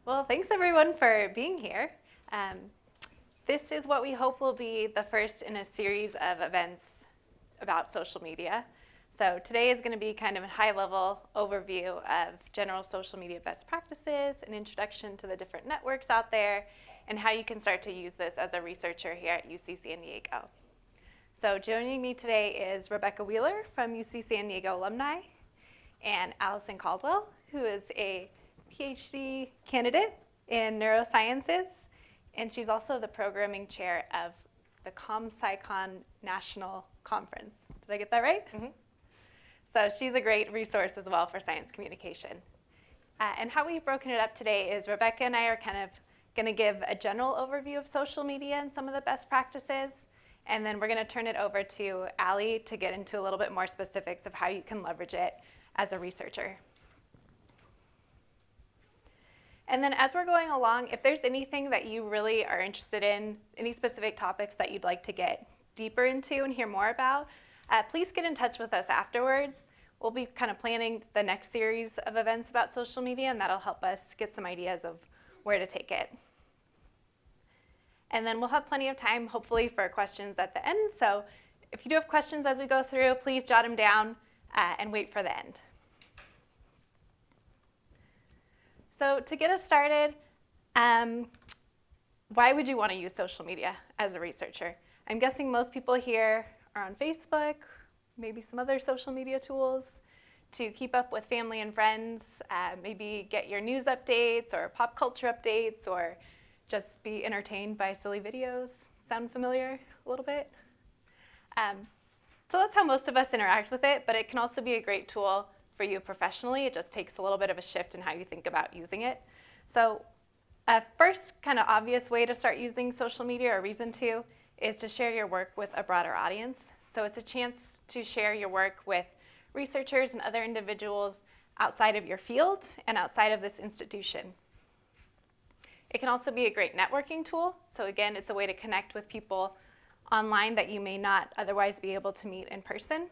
Well, thanks everyone for being here. Um, this is what we hope will be the first in a series of events about social media. So today is going to be kind of a high-level overview of general social media best practices, an introduction to the different networks out there, and how you can start to use this as a researcher here at UC San Diego. So joining me today is Rebecca Wheeler from UC San Diego alumni, and Allison Caldwell, who is a PhD candidate in neurosciences, and she's also the programming chair of the ComSciCon National Conference. Did I get that right? Mm-hmm. So she's a great resource as well for science communication. And how we've broken it up today is Rebecca and I are kind of going to give a general overview of social media and some of the best practices, and then we're going to turn it over to Allie to get into a little bit more specifics of how you can leverage it as a researcher. And then as we're going along, if there's anything that you really are interested in, any specific topics that you'd like to get deeper into and hear more about, please get in touch with us afterwards. We'll be kind of planning the next series of events about social media, and that'll help us get some ideas of where to take it. And then we'll have plenty of time, hopefully, for questions at the end. So if you do have questions as we go through, please jot them down and wait for the end. So to get us started, why would you want to use social media as a researcher? I'm guessing most people here are on Facebook, maybe some other social media tools to keep up with family and friends, maybe get your news updates or pop culture updates, or just be entertained by silly videos. Sound familiar a little bit? So that's how most of us interact with it, but it can also be a great tool for you professionally. It just takes a little bit of a shift in how you think about using it. So a first kind of obvious way to start using social media, or reason to, is to share your work with a broader audience. So it's a chance to share your work with researchers and other individuals outside of your field and outside of this institution. It can also be a great networking tool. So again, it's a way to connect with people online that you may not otherwise be able to meet in person.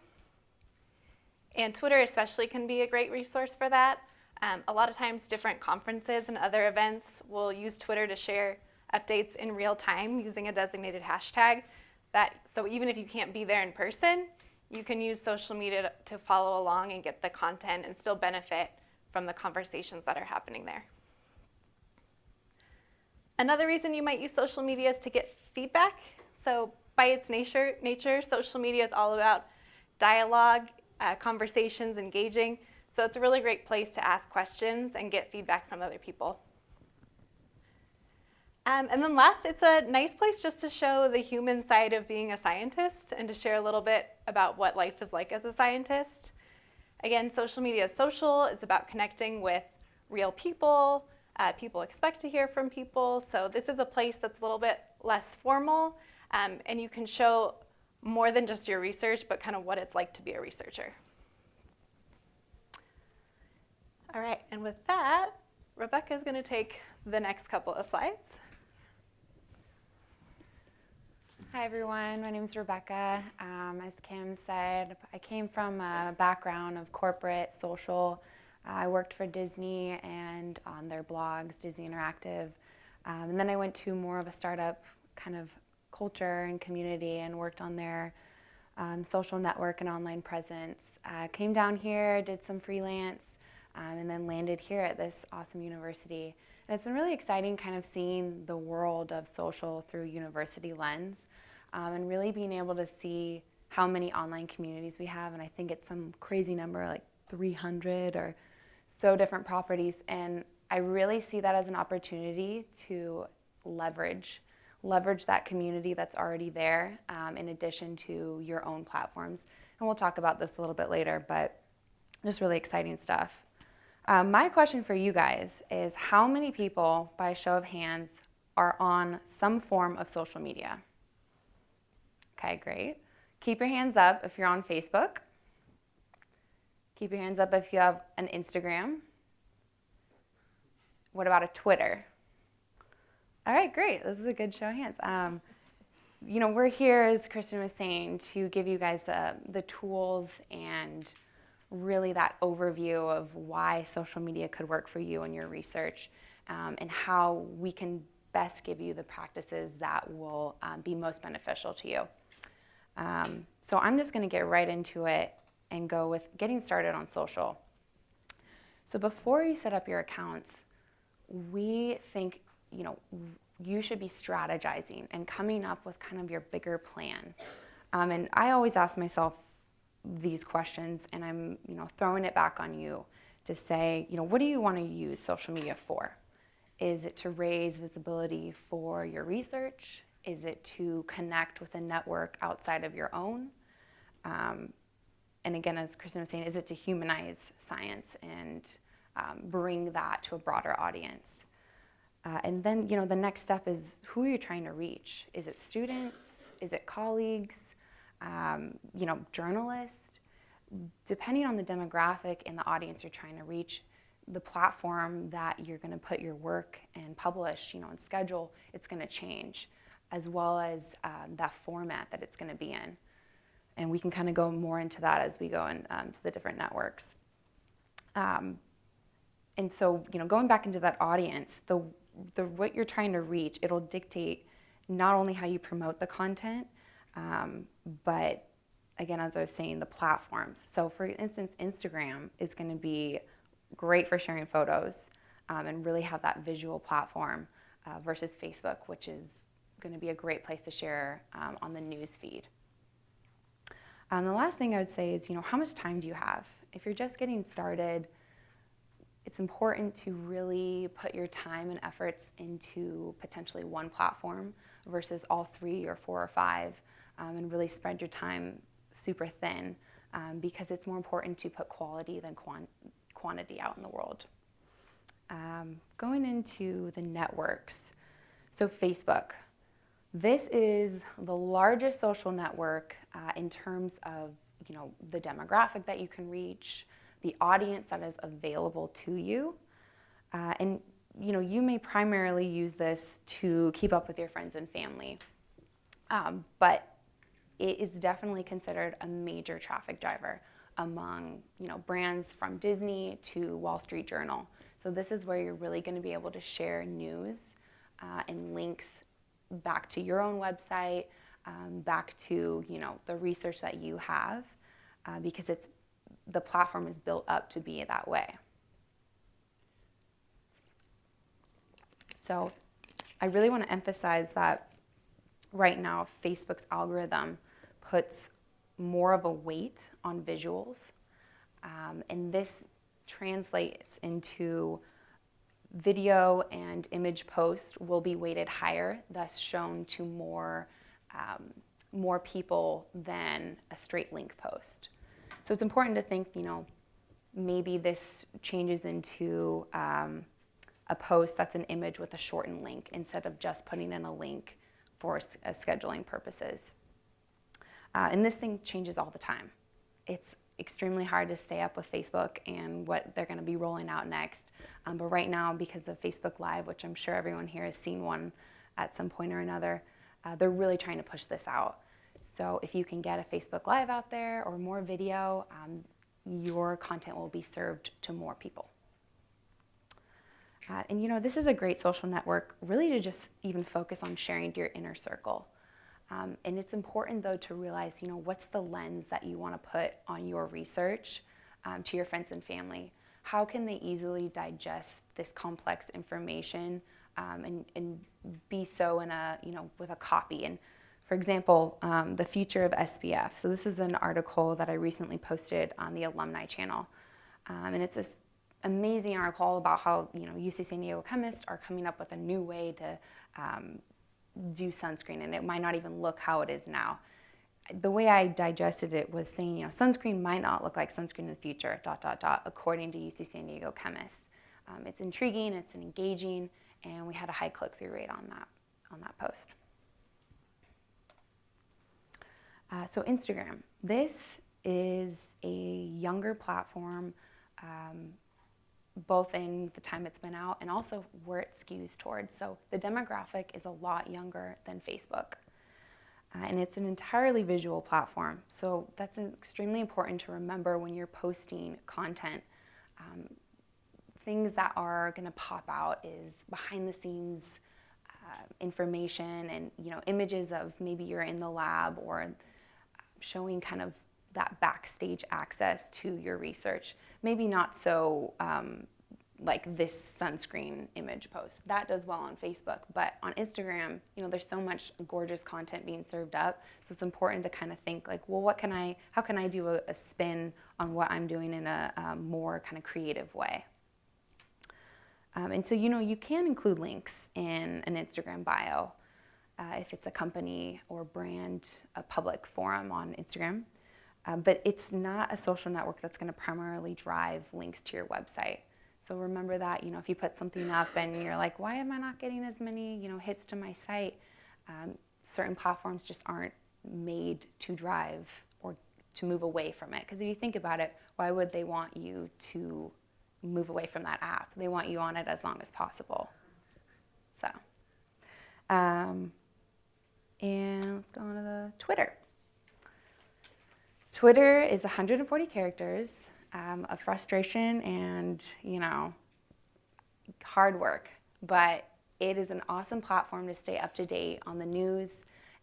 And Twitter especially can be a great resource for that. A lot of times different conferences and other events will use Twitter to share updates in real time using a designated hashtag. So even if you can't be there in person, you can use social media to follow along and get the content and still benefit from the conversations that are happening there. Another reason you might use social media is to get feedback. So by its nature, social media is all about dialogue, conversations, engaging. So it's a really great place to ask questions and get feedback from other people. And then last, it's a nice place just to show the human side of being a scientist and to share a little bit about what life is like as a scientist. Again, social media is social. It's about connecting with real people. People expect to hear from people. So this is a place that's a little bit less formal, and you can show more than just your research, but kind of what it's like to be a researcher. All right, and with that, Rebecca is going to take the next couple of slides. Hi everyone, my name is Rebecca. As Kim said, I came from a background of corporate, social. I worked for Disney and on their blogs, Disney Interactive. And then I went to more of a startup kind of culture and community and worked on their social network and online presence. Came down here, did some freelance, and then landed here at this awesome university. And it's been really exciting kind of seeing the world of social through a university lens, and really being able to see how many online communities we have. And I think it's some crazy number, like 300 or so different properties. And I really see that as an opportunity to leverage that community that's already there, in addition to your own platforms. And we'll talk about this a little bit later, but just really exciting stuff. My question for you guys is, how many people, by a show of hands, are on some form of social media? Okay, great. Keep your hands up if you're on Facebook. Keep your hands up if you have an Instagram. What about a Twitter? All right, great. This is a good show of hands. We're here, as Kristen was saying, to give you guys the tools and really that overview of why social media could work for you in your research. and how we can best give you the practices that will be most beneficial to you. So I'm just going to get right into it and go with getting started on social. So before you set up your accounts, we think, you should be strategizing and coming up with kind of your bigger plan. And I always ask myself these questions, and I'm, throwing it back on you to say, what do you want to use social media for? Is it to raise visibility for your research? Is it to connect with a network outside of your own? And again, as Kristen was saying, is it to humanize science and bring that to a broader audience? And then, the next step is, who are you trying to reach? Is it students? Is it colleagues? Journalists? Depending on the demographic and the audience you're trying to reach, the platform that you're going to put your work and publish, and schedule, it's going to change, as well as that format that it's going to be in. And we can kind of go more into that as we go to the different networks. And so, going back into that audience, the what you're trying to reach, it'll dictate not only how you promote the content, but again, as I was saying, the platforms. So for instance, Instagram is going to be great for sharing photos and really have that visual platform versus Facebook, which is going to be a great place to share on the news feed. The last thing I would say is, how much time do you have? If you're just getting started, it's important to really put your time and efforts into potentially one platform versus all 3 or 4 or 5, and really spread your time super thin, because it's more important to put quality than quantity out in the world. Going into the networks, so Facebook. This is the largest social network in terms of the demographic that you can reach, the audience that is available to you, and you may primarily use this to keep up with your friends and family, but it is definitely considered a major traffic driver among brands from Disney to Wall Street Journal. So this is where you're really going to be able to share news and links back to your own website, back to the research that you have, because the platform is built up to be that way. So I really want to emphasize that right now Facebook's algorithm puts more of a weight on visuals, and this translates into video and image posts will be weighted higher, thus shown to more people than a straight link post. So it's important to think, maybe this changes into a post that's an image with a shortened link instead of just putting in a link for scheduling purposes. And this thing changes all the time. It's extremely hard to stay up with Facebook and what they're going to be rolling out next. But right now, because of Facebook Live, which I'm sure everyone here has seen one at some point or another, they're really trying to push this out. So if you can get a Facebook Live out there or more video, your content will be served to more people. And this is a great social network really to just even focus on sharing to your inner circle. And it's important though to realize, what's the lens that you want to put on your research to your friends and family? How can they easily digest this complex information and be so in a, with a copy? And for example, the future of SPF. So this was an article that I recently posted on the alumni channel. And it's this amazing article about how, UC San Diego chemists are coming up with a new way to do sunscreen, and it might not even look how it is now. The way I digested it was saying, sunscreen might not look like sunscreen in the future, ... according to UC San Diego chemists. It's intriguing, it's engaging, and we had a high click-through rate on that post. So Instagram. This is a younger platform, both in the time it's been out and also where it skews towards. So the demographic is a lot younger than Facebook. And it's an entirely visual platform. So that's extremely important to remember when you're posting content. things that are going to pop out is behind the scenes information and images of maybe you're in the lab or showing kind of that backstage access to your research. Maybe not so like this sunscreen image post. That does well on Facebook, but on Instagram, there's so much gorgeous content being served up. So it's important to kind of think like, well, how can I do a spin on what I'm doing in a more kind of creative way? And so, you can include links in an Instagram bio if it's a company or brand, a public forum on Instagram. But it's not a social network that's going to primarily drive links to your website. So remember that, if you put something up and you're like, why am I not getting as many, hits to my site? Certain platforms just aren't made to drive or to move away from it. Because if you think about it, why would they want you to move away from that app? They want you on it as long as possible. So, and let's go on to the Twitter. Twitter is 140 characters of frustration and, hard work. But it is an awesome platform to stay up to date on the news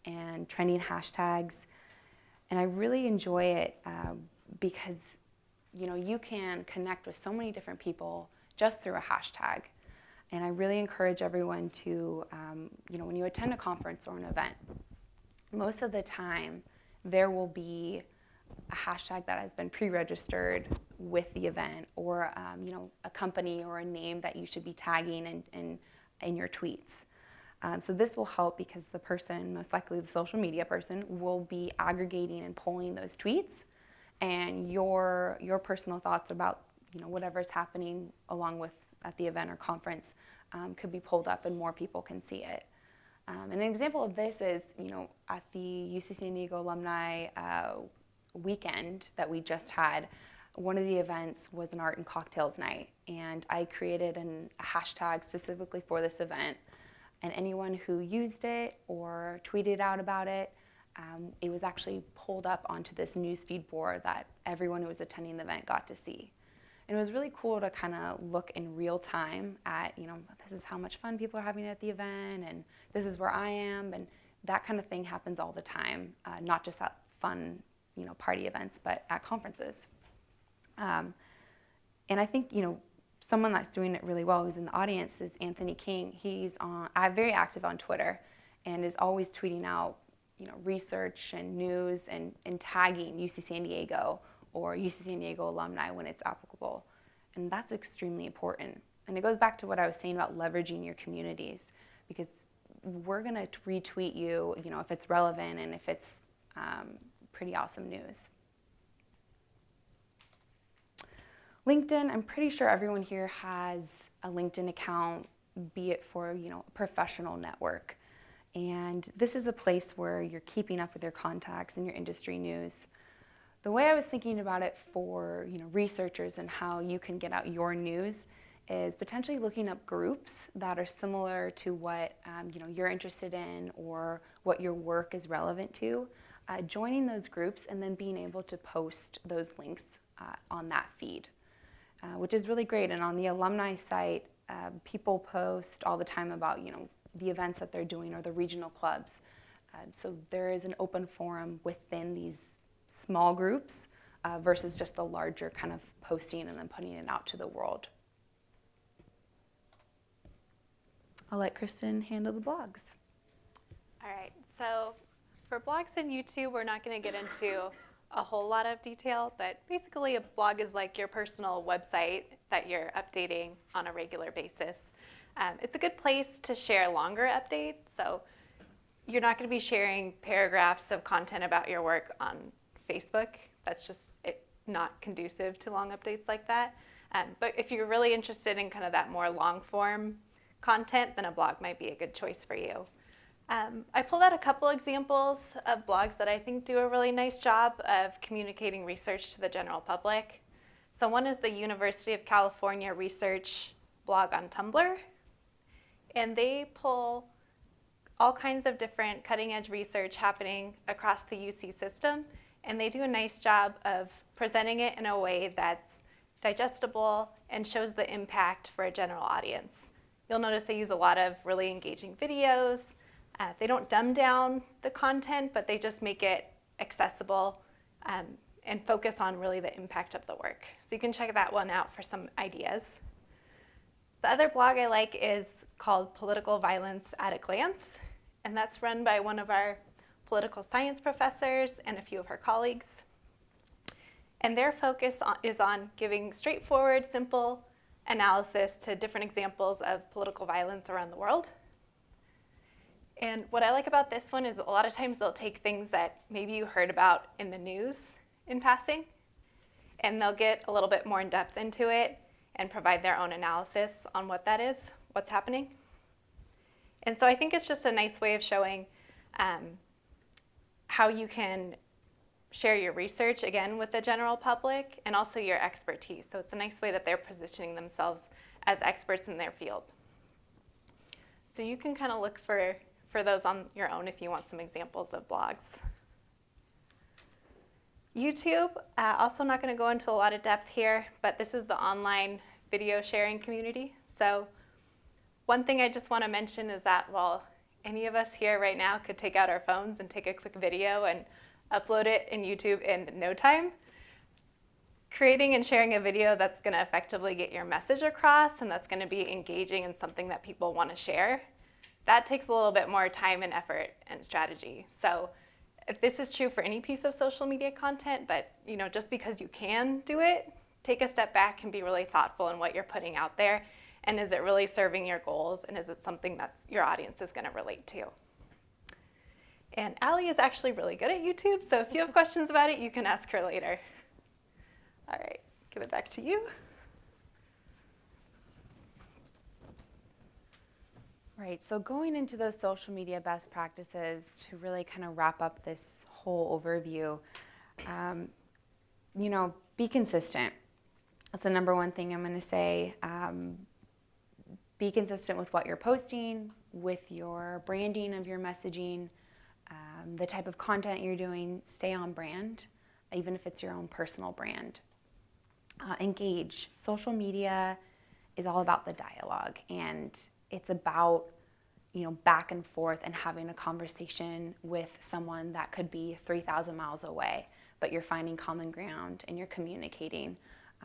and trending hashtags. And I really enjoy it because, you can connect with so many different people just through a hashtag. And I really encourage everyone to, when you attend a conference or an event, most of the time there will be a hashtag that has been pre-registered with the event or, a company or a name that you should be tagging in your tweets. So this will help because the person, most likely the social media person, will be aggregating and pulling those tweets, and your personal thoughts about whatever's happening along with at the event or conference could be pulled up and more people can see it. And an example of this is at the UC San Diego alumni weekend that we just had. One of the events was an art and cocktails night, and I created a hashtag specifically for this event. And anyone who used it or tweeted out about it, it was actually pulled up onto this newsfeed board that everyone who was attending the event got to see. And it was really cool to kind of look in real time at, this is how much fun people are having at the event, and this is where I am, and that kind of thing happens all the time, not just at fun, party events, but at conferences. And I think, someone that's doing it really well who's in the audience is Anthony King. He's very active on Twitter and is always tweeting out, research and news and tagging UC San Diego or UC San Diego alumni when it's applicable. And that's extremely important. And it goes back to what I was saying about leveraging your communities, because we're going to retweet you, if it's relevant and if it's pretty awesome news. LinkedIn, I'm pretty sure everyone here has a LinkedIn account, be it for a professional network. And this is a place where you're keeping up with your contacts and your industry news. The way I was thinking about it for researchers and how you can get out your news is potentially looking up groups that are similar to what you're interested in or what your work is relevant to, joining those groups and then being able to post those links on that feed. Which is really great. And on the alumni site, people post all the time about, the events that they're doing or the regional clubs. So there is an open forum within these small groups versus just the larger kind of posting and then putting it out to the world. I'll let Kristen handle the blogs. All right, so for blogs and YouTube, we're not going to get into a whole lot of detail, but basically a blog is like your personal website that you're updating on a regular basis. It's a good place to share longer updates, so you're not going to be sharing paragraphs of content about your work on Facebook. That's just not conducive to long updates like that. But if you're really interested in kind of that more long form content, then a blog might be a good choice for you. I pulled out a couple examples of blogs that I think do a really nice job of communicating research to the general public. So one is the University of California Research blog on Tumblr, and they pull all kinds of different cutting edge research happening across the UC system, and they do a nice job of presenting it in a way that's digestible, and shows the impact for a general audience. You'll notice they use a lot of really engaging videos. They don't dumb down the content, but they just make it accessible and focus on really the impact of the work. So you can check that one out for some ideas. The other blog I like is called Political Violence at a Glance, and that's run by one of our political science professors and a few of her colleagues. And their focus is on giving straightforward, simple analysis to different examples of political violence around the world. And what I like about this one is a lot of times they'll take things that maybe you heard about in the news in passing, and they'll get a little bit more in depth into it and provide their own analysis on what that is, what's happening. And so I think it's just a nice way of showing how you can share your research, again, with the general public and also your expertise. So it's a nice way that they're positioning themselves as experts in their field. So you can kind of look for those on your own if you want some examples of blogs. YouTube, also not going to go into a lot of depth here, but this is the online video sharing community. So one thing I just want to mention is that while any of us here right now could take out our phones and take a quick video and upload it in YouTube in no time, creating and sharing a video that's going to effectively get your message across and that's going to be engaging and something that people want to share, that takes a little bit more time and effort and strategy. So this is true for any piece of social media content, but just because you can do it, take a step back and be really thoughtful in what you're putting out there. And is it really serving your goals? And is it something that your audience is going to relate to? And Allie is actually really good at YouTube, so if you have questions about it, you can ask her later. All right, give it back to you. Right, so going into those social media best practices to really kind of wrap up this whole overview, be consistent. That's the number one thing I'm going to say. Be consistent with what you're posting, with your branding of your messaging, the type of content you're doing. Stay on brand, even if it's your own personal brand. Engage. Social media is all about the dialogue, and it's about back and forth and having a conversation with someone that could be 3,000 miles away, but you're finding common ground and you're communicating.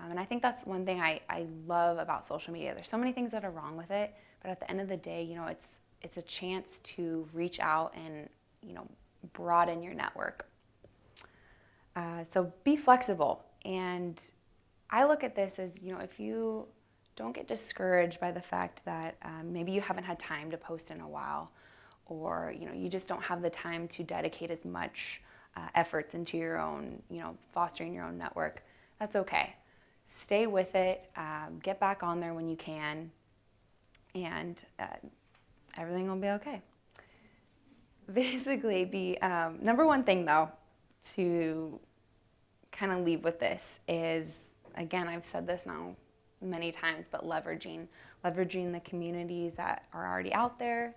And I think that's one thing I love about social media. There's so many things that are wrong with it, but at the end of the day, it's a chance to reach out and broaden your network. So be flexible. And I look at this as, if you don't get discouraged by the fact that maybe you haven't had time to post in a while, or you just don't have the time to dedicate as much efforts into your own, fostering your own network. That's okay. Stay with it. Get back on there when you can, and everything will be okay. Basically, the number one thing, though, to kind of leave with this is, again, I've said this now many times, but leveraging the communities that are already out there,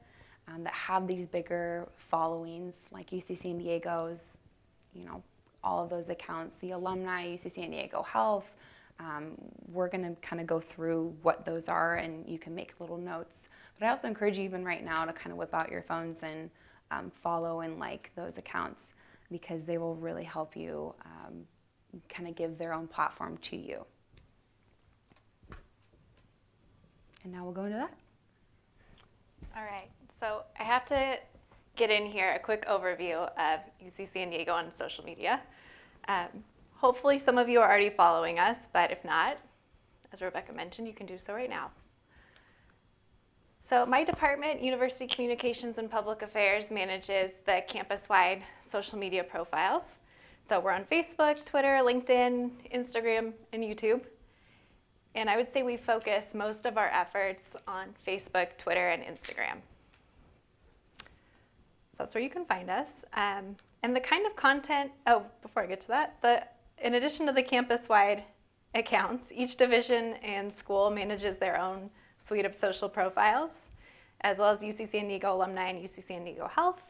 that have these bigger followings, like UC San Diego's, all of those accounts, the alumni, UC San Diego Health. We're going to kind of go through what those are, and you can make little notes. But I also encourage you even right now to kind of whip out your phones and follow and like those accounts, because they will really help you kind of give their own platform to you. And now we'll go into that. All right, so I have to get in here a quick overview of UC San Diego on social media. Hopefully some of you are already following us, but if not, as Rebecca mentioned, you can do so right now. So my department, University Communications and Public Affairs, manages the campus-wide social media profiles. So we're on Facebook, Twitter, LinkedIn, Instagram, and YouTube. And I would say we focus most of our efforts on Facebook, Twitter, and Instagram. So that's where you can find us. And the kind of content, before I get to that, in addition to the campus-wide accounts, each division and school manages their own suite of social profiles, as well as UC San Diego alumni and UC San Diego Health.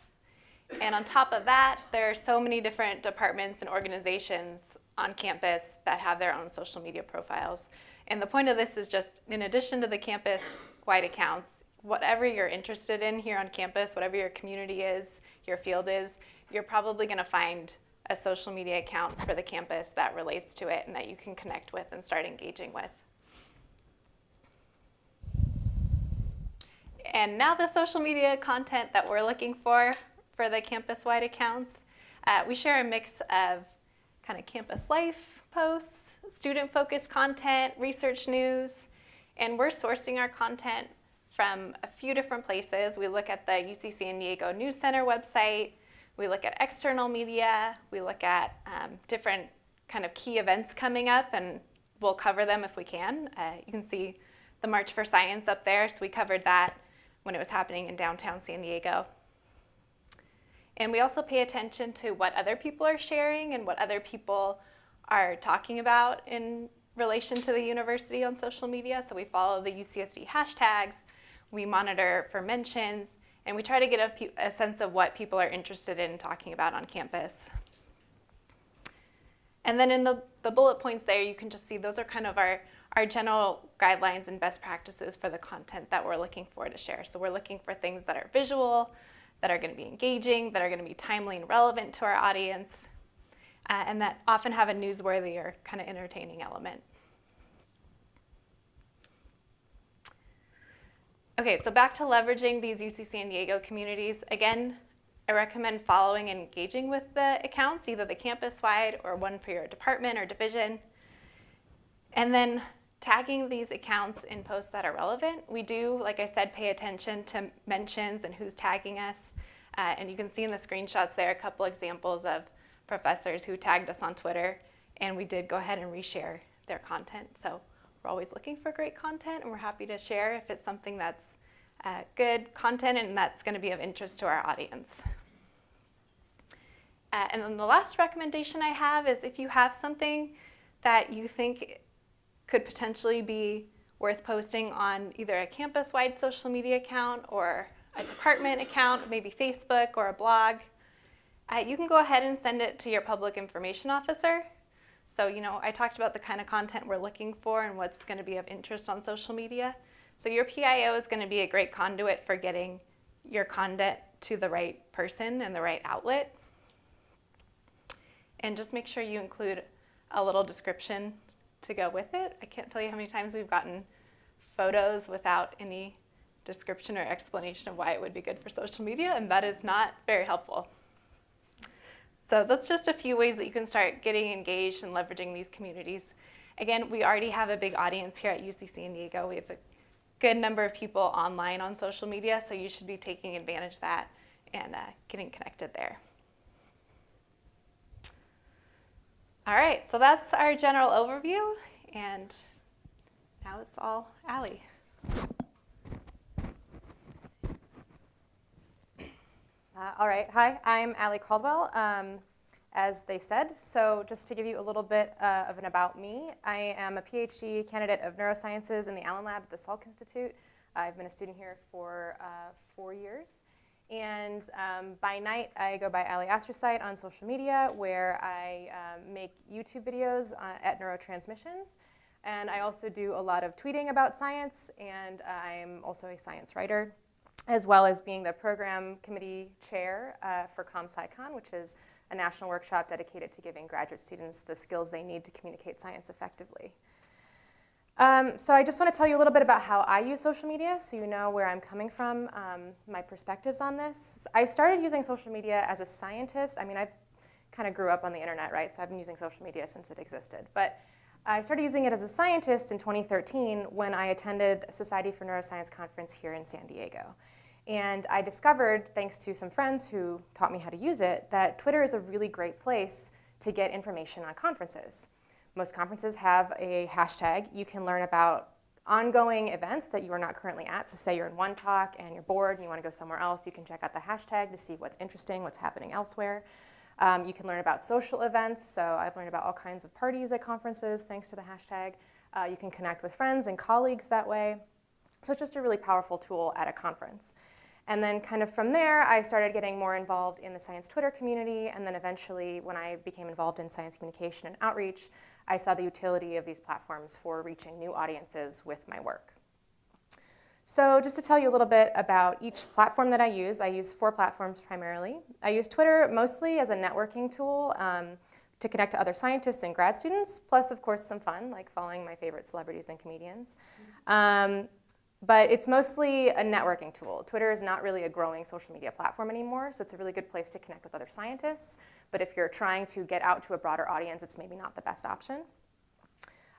And on top of that, there are so many different departments and organizations on campus that have their own social media profiles. And the point of this is just, in addition to the campus-wide accounts, whatever you're interested in here on campus, whatever your community is, your field is, you're probably going to find a social media account for the campus that relates to it and that you can connect with and start engaging with. And now the social media content that we're looking for the campus-wide accounts. We share a mix of kind of campus life posts, student-focused content, research news, and we're sourcing our content from a few different places. We look at the UC San Diego News Center website, we look at external media, we look at different kind of key events coming up, and we'll cover them if we can. You can see the March for Science up there, so we covered that when it was happening in downtown San Diego. And we also pay attention to what other people are sharing and what other people are talking about in relation to the university on social media. So we follow the UCSD hashtags, we monitor for mentions, and we try to get a sense of what people are interested in talking about on campus. And then in the bullet points there, you can just see those are kind of our general guidelines and best practices for the content that we're looking for to share. So we're looking for things that are visual, that are going to be engaging, that are going to be timely and relevant to our audience, and that often have a newsworthy or kind of entertaining element. Okay, so back to leveraging these UC San Diego communities. Again, I recommend following and engaging with the accounts, either the campus-wide or one for your department or division. And then tagging these accounts in posts that are relevant. We do, like I said, pay attention to mentions and who's tagging us. And you can see in the screenshots there a couple examples of professors who tagged us on Twitter, and we did go ahead and reshare their content. So we're always looking for great content, and we're happy to share if it's something that's good content and that's going to be of interest to our audience. And then the last recommendation I have is if you have something that you think could potentially be worth posting on either a campus-wide social media account or a department account, maybe Facebook or a blog, you can go ahead and send it to your public information officer. So, I talked about the kind of content we're looking for and what's going to be of interest on social media. So your PIO is going to be a great conduit for getting your content to the right person and the right outlet. And just make sure you include a little description to go with it. I can't tell you how many times we've gotten photos without any description or explanation of why it would be good for social media, and that is not very helpful. So that's just a few ways that you can start getting engaged and leveraging these communities. Again, we already have a big audience here at UC San Diego. We have a good number of people online on social media, so you should be taking advantage of that and getting connected there. All right, so that's our general overview, and now it's all Allie. All right, hi, I'm Allie Caldwell, as they said. So just to give you a little bit of an about me, I am a PhD candidate of neurosciences in the Allen Lab at the Salk Institute. I've been a student here for 4 years. And by night, I go by Allie Astrocyte on social media, where I make YouTube videos at Neurotransmissions. And I also do a lot of tweeting about science, and I'm also a science writer, as well as being the program committee chair for ComSciCon, which is a national workshop dedicated to giving graduate students the skills they need to communicate science effectively. So I just want to tell you a little bit about how I use social media, so you know where I'm coming from, my perspectives on this. I started using social media as a scientist. I mean, I kind of grew up on the internet, right? So I've been using social media since it existed. But I started using it as a scientist in 2013 when I attended a Society for Neuroscience conference here in San Diego. And I discovered, thanks to some friends who taught me how to use it, that Twitter is a really great place to get information on conferences. Most conferences have a hashtag. You can learn about ongoing events that you are not currently at. So say you're in one talk and you're bored and you want to go somewhere else, you can check out the hashtag to see what's interesting, what's happening elsewhere. You can learn about social events. So I've learned about all kinds of parties at conferences thanks to the hashtag. You can connect with friends and colleagues that way. So it's just a really powerful tool at a conference. And then kind of from there, I started getting more involved in the science Twitter community, and then eventually when I became involved in science communication and outreach, I saw the utility of these platforms for reaching new audiences with my work. So just to tell you a little bit about each platform that I use 4 platforms primarily. I use Twitter mostly as a networking tool to connect to other scientists and grad students, plus of course some fun, like following my favorite celebrities and comedians. But it's mostly a networking tool. Twitter is not really a growing social media platform anymore, so it's a really good place to connect with other scientists. But if you're trying to get out to a broader audience, it's maybe not the best option.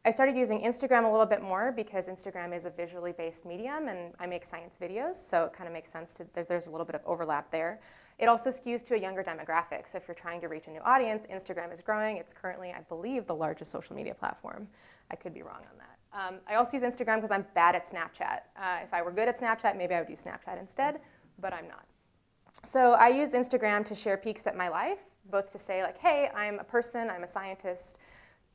I started using Instagram a little bit more because Instagram is a visually based medium and I make science videos, so it kind of makes sense there's a little bit of overlap there. It also skews to a younger demographic, so if you're trying to reach a new audience, Instagram is growing. It's currently, I believe, the largest social media platform. I could be wrong on that. I also use Instagram because I'm bad at Snapchat. If I were good at Snapchat, maybe I would use Snapchat instead, but I'm not. So I used Instagram to share peeks at my life, both to say like, hey, I'm a person, I'm a scientist.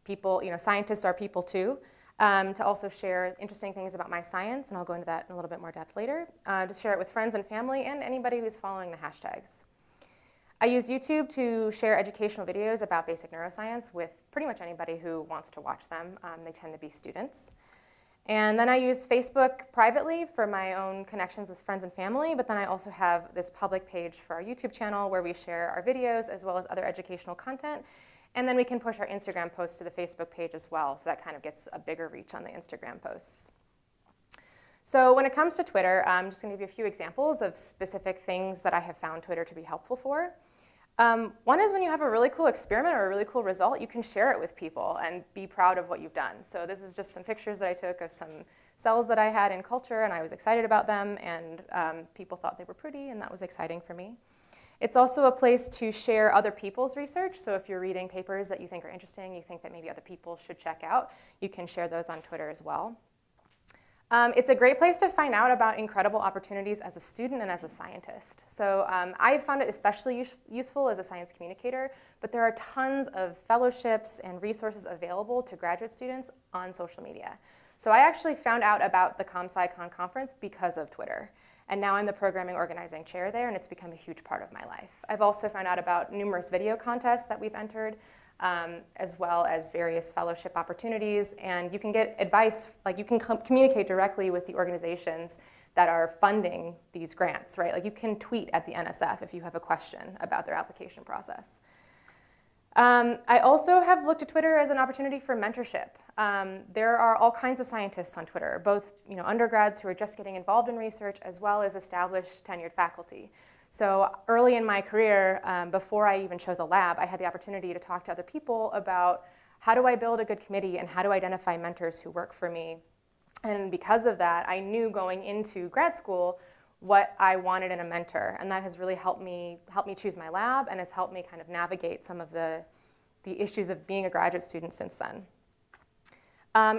People, scientists are people too. To also share interesting things about my science, and I'll go into that in a little bit more depth later. To share it with friends and family and anybody who's following the hashtags. I use YouTube to share educational videos about basic neuroscience with pretty much anybody who wants to watch them. They tend to be students. And then I use Facebook privately for my own connections with friends and family, but then I also have this public page for our YouTube channel where we share our videos as well as other educational content. And then we can push our Instagram posts to the Facebook page as well, so that kind of gets a bigger reach on the Instagram posts. So when it comes to Twitter, I'm just going to give you a few examples of specific things that I have found Twitter to be helpful for. One is when you have a really cool experiment or a really cool result, you can share it with people and be proud of what you've done. So this is just some pictures that I took of some cells that I had in culture, and I was excited about them, and people thought they were pretty, and that was exciting for me. It's also a place to share other people's research. So if you're reading papers that you think are interesting, you think that maybe other people should check out, you can share those on Twitter as well. It's a great place to find out about incredible opportunities as a student and as a scientist. So I found it especially useful as a science communicator, but there are tons of fellowships and resources available to graduate students on social media. So I actually found out about the ComSciCon conference because of Twitter. And now I'm the programming organizing chair there, and it's become a huge part of my life. I've also found out about numerous video contests that we've entered, as well as various fellowship opportunities. And you can get advice, like you can communicate directly with the organizations that are funding these grants, right? Like you can tweet at the NSF if you have a question about their application process. I also have looked at Twitter as an opportunity for mentorship. There are all kinds of scientists on Twitter, both undergrads who are just getting involved in research as well as established tenured faculty. So early in my career, before I even chose a lab, I had the opportunity to talk to other people about how do I build a good committee and how to identify mentors who work for me. And because of that, I knew going into grad school what I wanted in a mentor, and that has really helped me choose my lab and has helped me kind of navigate some of the issues of being a graduate student since then.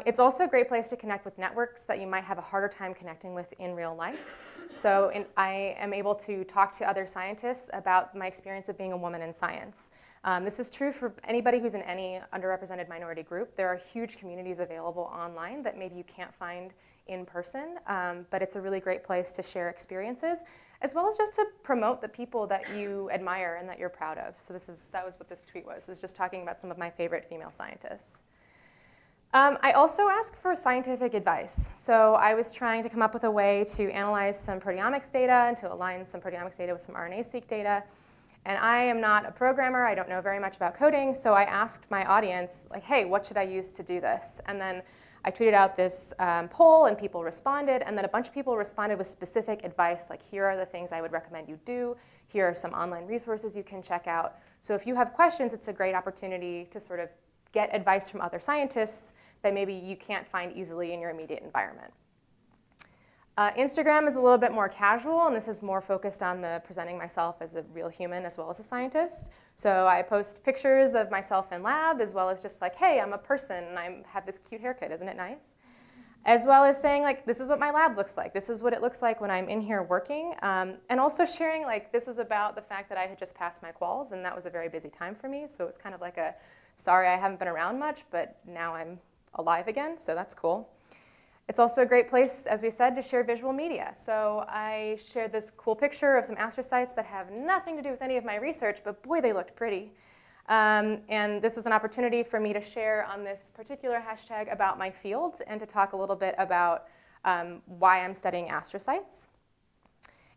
It's also a great place to connect with networks that you might have a harder time connecting with in real life. So I am able to talk to other scientists about my experience of being a woman in science. This is true for anybody who's in any underrepresented minority group. There are huge communities available online that maybe you can't find in person, but it's a really great place to share experiences, as well as just to promote the people that you admire and that you're proud of. So that was what this tweet was just talking about some of my favorite female scientists. I also asked for scientific advice. So I was trying to come up with a way to analyze some proteomics data and to align some proteomics data with some RNA-seq data. And I am not a programmer. I don't know very much about coding. So I asked my audience, like, hey, what should I use to do this? And then I tweeted out this poll, and people responded. And then a bunch of people responded with specific advice, like, here are the things I would recommend you do. Here are some online resources you can check out. So if you have questions, it's a great opportunity to sort of get advice from other scientists that maybe you can't find easily in your immediate environment. Instagram is a little bit more casual, and this is more focused on the presenting myself as a real human as well as a scientist. So I post pictures of myself in lab, as well as just like, hey, I'm a person, and I have this cute haircut, isn't it nice? As well as saying, like, this is what my lab looks like. This is what it looks like when I'm in here working. And also sharing, like, this was about the fact that I had just passed my quals, and that was a very busy time for me. So it was kind of like a, sorry, I haven't been around much, but now I'm alive again, so that's cool. It's also a great place, as we said, to share visual media. So I shared this cool picture of some astrocytes that have nothing to do with any of my research, but boy, they looked pretty. And this was an opportunity for me to share on this particular hashtag about my field and to talk a little bit about why I'm studying astrocytes.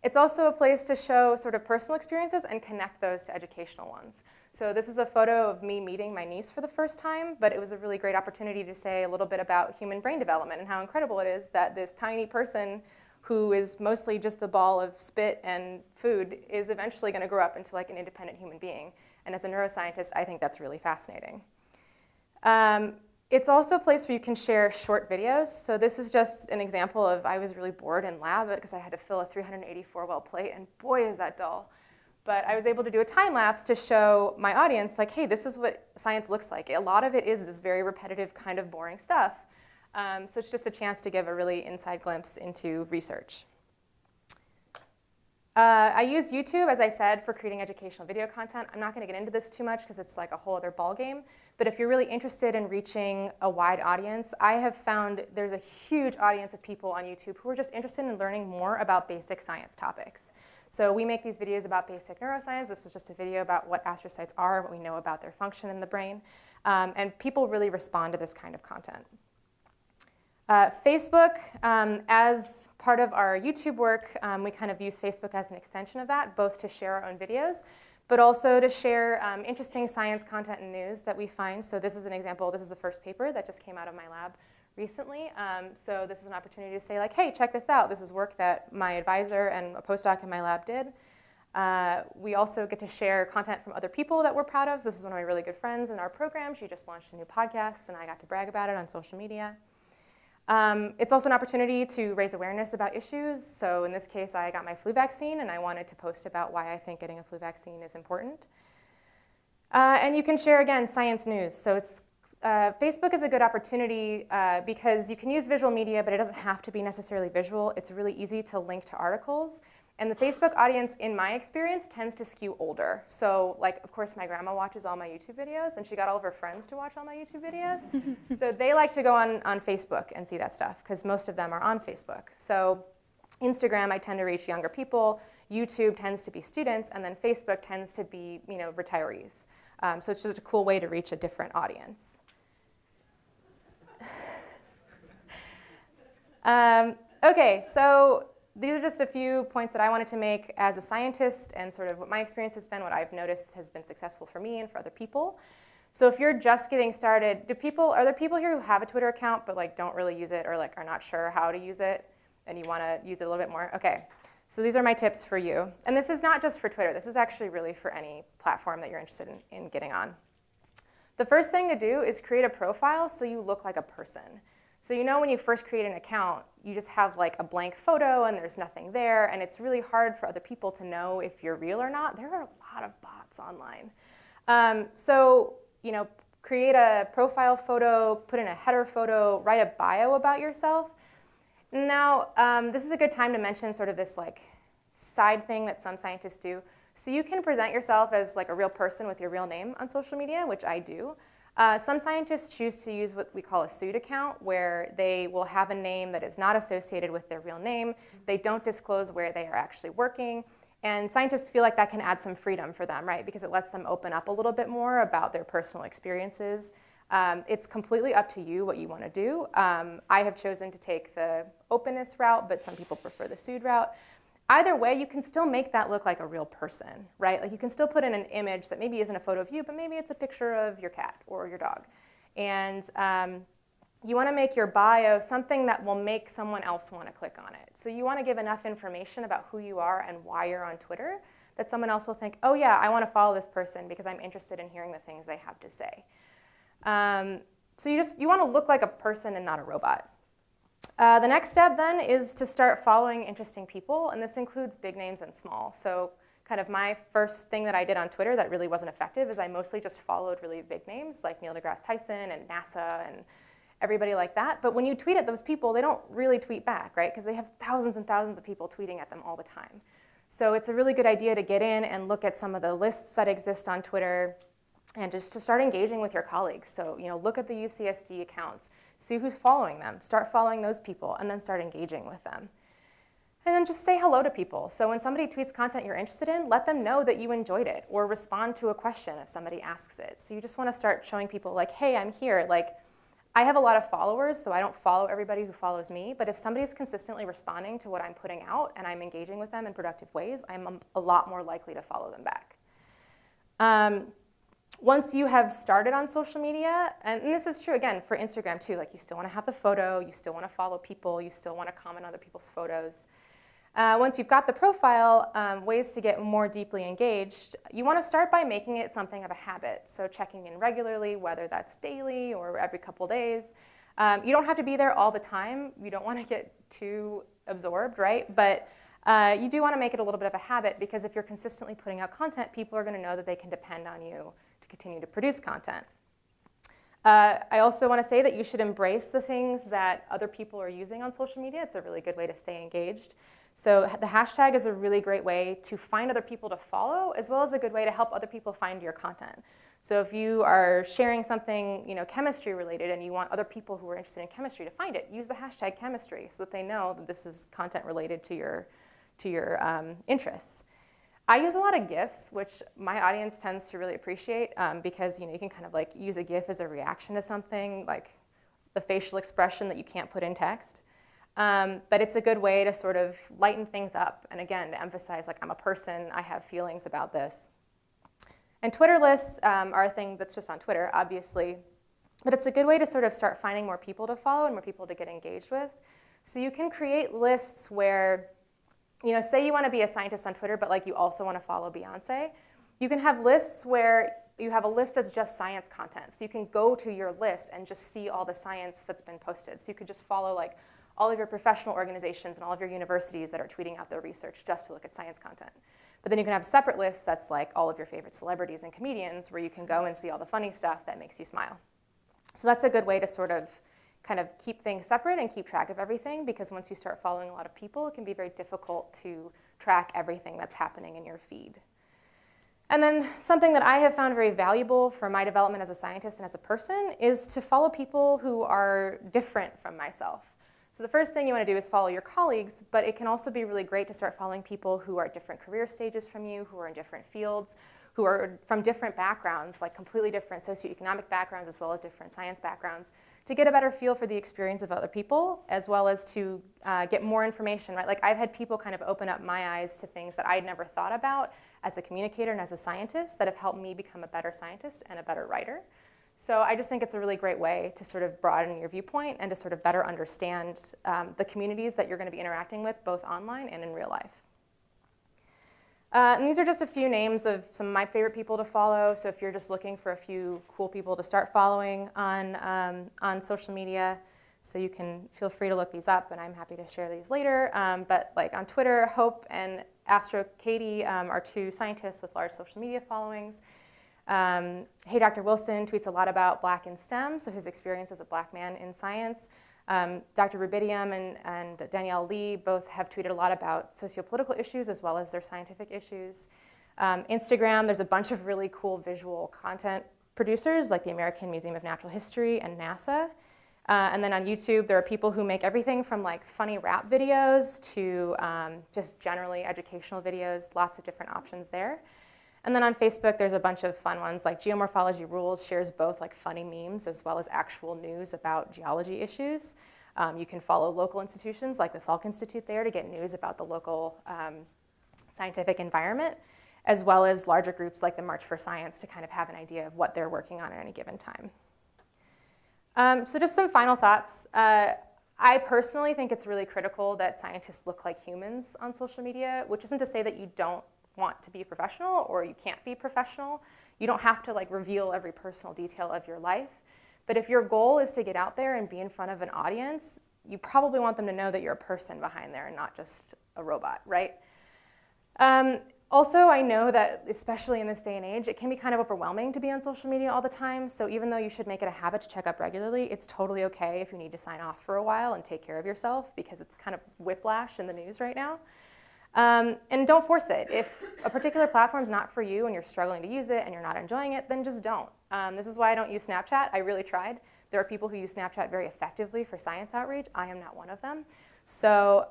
It's also a place to show sort of personal experiences and connect those to educational ones. So this is a photo of me meeting my niece for the first time, but it was a really great opportunity to say a little bit about human brain development and how incredible it is that this tiny person who is mostly just a ball of spit and food is eventually going to grow up into like an independent human being. And as a neuroscientist, I think that's really fascinating. It's also a place where you can share short videos. So this is just an example of I was really bored in lab because I had to fill a 384-well plate, and boy, is that dull. But I was able to do a time lapse to show my audience, like, hey, this is what science looks like. A lot of it is this very repetitive, kind of boring stuff. So it's just a chance to give a really inside glimpse into research. I use YouTube, as I said, for creating educational video content. I'm not going to get into this too much because it's like a whole other ballgame. But if you're really interested in reaching a wide audience, I have found there's a huge audience of people on YouTube who are just interested in learning more about basic science topics. So we make these videos about basic neuroscience. This was just a video about what astrocytes are, what we know about their function in the brain. And people really respond to this kind of content. Facebook, as part of our YouTube work, we kind of use Facebook as an extension of that, both to share our own videos, but also to share interesting science content and news that we find. So this is an example. This is the first paper that just came out of my lab recently. So this is an opportunity to say, like, hey, check this out. This is work that my advisor and a postdoc in my lab did. We also get to share content from other people that we're proud of. So this is one of my really good friends in our program. She just launched a new podcast, and I got to brag about it on social media. It's also an opportunity to raise awareness about issues. So in this case, I got my flu vaccine, and I wanted to post about why I think getting a flu vaccine is important. And you can share, again, science news. So Facebook is a good opportunity because you can use visual media, but it doesn't have to be necessarily visual. It's really easy to link to articles. And the Facebook audience, in my experience, tends to skew older. So, like, of course, my grandma watches all my YouTube videos, and she got all of her friends to watch all my YouTube videos. So they like to go on Facebook and see that stuff, because most of them are on Facebook. So Instagram, I tend to reach younger people. YouTube tends to be students, and then Facebook tends to be, retirees. So it's just a cool way to reach a different audience. Okay, so these are just a few points that I wanted to make as a scientist and sort of what my experience has been, what I've noticed has been successful for me and for other people. So if you're just getting started, are there people here who have a Twitter account but like don't really use it or like are not sure how to use it and you want to use it a little bit more? Okay, so these are my tips for you. And this is not just for Twitter. This is actually really for any platform that you're interested in getting on. The first thing to do is create a profile so you look like a person. So when you first create an account, you just have like a blank photo and there's nothing there, and it's really hard for other people to know if you're real or not. There are a lot of bots online. So create a profile photo, put in a header photo, write a bio about yourself. Now, this is a good time to mention sort of this like side thing that some scientists do. So you can present yourself as like a real person with your real name on social media, which I do. Some scientists choose to use what we call a pseudo account, where they will have a name that is not associated with their real name. They don't disclose where they are actually working. And scientists feel like that can add some freedom for them, right? Because it lets them open up a little bit more about their personal experiences. It's completely up to you what you want to do. I have chosen to take the openness route, but some people prefer the pseudo route. Either way, you can still make that look like a real person, right? Like you can still put in an image that maybe isn't a photo of you, but maybe it's a picture of your cat or your dog. And you want to make your bio something that will make someone else want to click on it. So you want to give enough information about who you are and why you're on Twitter that someone else will think, oh yeah, I want to follow this person because I'm interested in hearing the things they have to say. So you want to look like a person and not a robot. The next step then is to start following interesting people, and this includes big names and small. So kind of my first thing that I did on Twitter that really wasn't effective is I mostly just followed really big names like Neil deGrasse Tyson and NASA and everybody like that. But when you tweet at those people, they don't really tweet back, right? Because they have thousands and thousands of people tweeting at them all the time. So it's a really good idea to get in and look at some of the lists that exist on Twitter. and just to start engaging with your colleagues. So, look at the UCSD accounts, see who's following them, start following those people, and then start engaging with them. And then just say hello to people. So when somebody tweets content you're interested in, let them know that you enjoyed it, or respond to a question if somebody asks it. So you just want to start showing people like, hey, I'm here. Like, I have a lot of followers, so I don't follow everybody who follows me, but if somebody's consistently responding to what I'm putting out and I'm engaging with them in productive ways, I'm a lot more likely to follow them back. Once you have started on social media, and this is true again for Instagram too, like you still want to have the photo, you still want to follow people, you still want to comment on other people's photos. Once you've got the profile, ways to get more deeply engaged, you want to start by making it something of a habit. So checking in regularly, whether that's daily or every couple days. You don't have to be there all the time. You don't want to get too absorbed, right? But you do want to make it a little bit of a habit, because if you're consistently putting out content, people are going to know that they can depend on you to continue to produce content. I also want to say that you should embrace the things that other people are using on social media. It's a really good way to stay engaged. So the hashtag is a really great way to find other people to follow, as well as a good way to help other people find your content. So if you are sharing something, chemistry related, and you want other people who are interested in chemistry to find it, use the hashtag chemistry so that they know that this is content related to your interests. I use a lot of GIFs, which my audience tends to really appreciate, because you can kind of like use a GIF as a reaction to something, like the facial expression that you can't put in text. But it's a good way to sort of lighten things up, and again, to emphasize, like, I'm a person, I have feelings about this. And Twitter lists are a thing that's just on Twitter, obviously, but it's a good way to sort of start finding more people to follow and more people to get engaged with. So you can create lists where, say you want to be a scientist on Twitter, but like you also want to follow Beyonce. You can have lists where you have a list that's just science content. So you can go to your list and just see all the science that's been posted. So you could just follow like all of your professional organizations and all of your universities that are tweeting out their research just to look at science content. But then you can have a separate list that's like all of your favorite celebrities and comedians, where you can go and see all the funny stuff that makes you smile. So that's a good way to sort of kind of keep things separate and keep track of everything, because once you start following a lot of people, it can be very difficult to track everything that's happening in your feed. And then something that I have found very valuable for my development as a scientist and as a person is to follow people who are different from myself. So the first thing you want to do is follow your colleagues, but it can also be really great to start following people who are at different career stages from you, who are in different fields, who are from different backgrounds, like completely different socioeconomic backgrounds as well as different science backgrounds, to get a better feel for the experience of other people, as well as to get more information, right? Like I've had people kind of open up my eyes to things that I'd never thought about as a communicator and as a scientist that have helped me become a better scientist and a better writer. So I just think it's a really great way to sort of broaden your viewpoint and to sort of better understand the communities that you're going to be interacting with, both online and in real life. And these are just a few names of some of my favorite people to follow. So if you're just looking for a few cool people to start following on social media, so you can feel free to look these up, and I'm happy to share these later. But like on Twitter, Hope and Astro Katie are two scientists with large social media followings. Hey Dr. Wilson tweets a lot about Black in STEM, so his experience as a Black man in science. Dr. Rubidium and Danielle Lee both have tweeted a lot about sociopolitical issues as well as their scientific issues. Instagram, there's a bunch of really cool visual content producers like the American Museum of Natural History and NASA. And then on YouTube, there are people who make everything from like funny rap videos to just generally educational videos, lots of different options there. And then on Facebook, there's a bunch of fun ones, like Geomorphology Rules shares both like funny memes as well as actual news about geology issues. You can follow local institutions like the Salk Institute there to get news about the local scientific environment, as well as larger groups like the March for Science to kind of have an idea of what they're working on at any given time. So just some final thoughts. I personally think it's really critical that scientists look like humans on social media, which isn't to say that you don't want to be professional or you can't be professional. You don't have to like reveal every personal detail of your life. But if your goal is to get out there and be in front of an audience, you probably want them to know that you're a person behind there and not just a robot, right? Also, I know that, especially in this day and age, it can be kind of overwhelming to be on social media all the time. So even though you should make it a habit to check up regularly, it's totally okay if you need to sign off for a while and take care of yourself, because it's kind of whiplash in the news right now. And don't force it. If a particular platform is not for you and you're struggling to use it and you're not enjoying it, then just don't. This is why I don't use Snapchat. I really tried. There are people who use Snapchat very effectively for science outreach. I am not one of them. So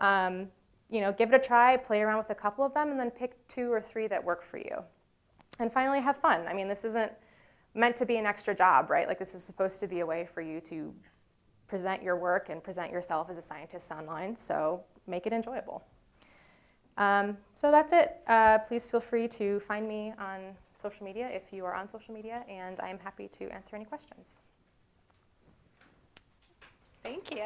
give it a try, play around with a couple of them, and then pick 2 or 3 that work for you. And finally, have fun. I mean, this isn't meant to be an extra job, right? Like, this is supposed to be a way for you to present your work and present yourself as a scientist online, so make it enjoyable. So that's it. Please feel free to find me on social media if you are on social media, and I'm happy to answer any questions. Thank you.